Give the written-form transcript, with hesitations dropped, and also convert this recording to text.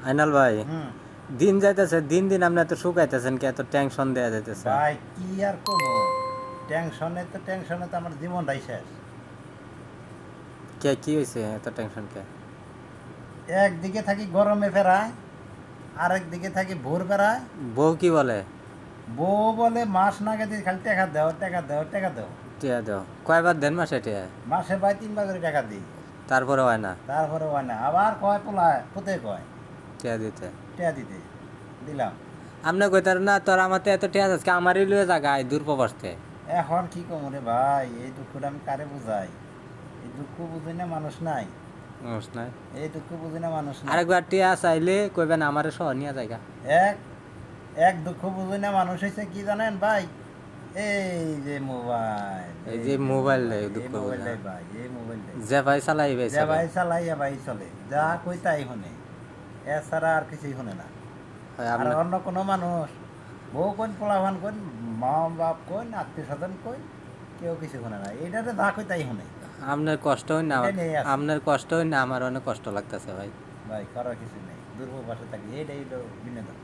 আইনাল ভাই, হুম দিন যাইতেছে, দিন দিন আপনি এত শুকাইতেছেন, কে এত টেনশন দেয়া যাইতেছে? ভাই কি আর করবো, টেনশনে তো আমার জীবনটাই শেষ। কে কি হয়েছে এত টেনশন কে? একদিকে থাকি গরমে ফেরায়, আরেক দিকে থাকি ভোর ফেরায়। বউ কি বলে? বউ বলে মাস না গেছে খালি টাকা দাও টাকা দাও টাকা দাও। টিয়া দাও কয়বার দেন মাসে টিয়া? মাসে ভাই 3 বার করে টাকা দিই। তারপরে হয় না তারপরে হয় না, আবার কয় পোলায় পুতে কয় টিয়া দিতে? টাকা দিতে, দিলাম। আপনি কইতার না তোর আমার তো এত টিয়া আজকে আমারই লয়ে জায়গায় দূর প্রবাসতে। এখন কি কম রে ভাই, এই দুঃখটা আমি কারে বুঝাই? এই দুঃখ বুঝি না মানুষ নাই, বুঝ নাই। এই দুঃখ বুঝি না মানুষ নাই। আরেকবার টিয়া চাইলে কইবেন আমারে সহ নিয়ে জায়গা। এক এক দুঃখ বুঝি না মানুষ হয়েছে কি জানেন ভাই? এই যে মোবাইল, এই এই যে যে মোবাইল মোবাইল, দেয় এই দুঃখ বোঝা। মোবাইলটাই ভাই, এই মোবাইলটাই। যে ভাই চালাই ভাই যা চলে। ভাই চালাইয়া ভাই চলে, যা কই তাই শুনে, এছাড়া আর কিছুই শুনে না। হয় আর আপনার অন্য কোনো মানুষ, বউ কোন পোলাভান কোন, মা বাপ কোন, আত্মীয় স্বজন কোন, কেউ কিছু শুনে না। এইটাতে যা কই তাই শুনে। আপনার কষ্ট হই না এটা আমার, নিয়ে আছে আপনার কষ্ট হই না আমার, অনেক কষ্ট লাগতেছে ভাই। ভাই, করার কিছু নেই, দুর্ভোগ বাসে থাকি, এইটাই হলো বিনোদন।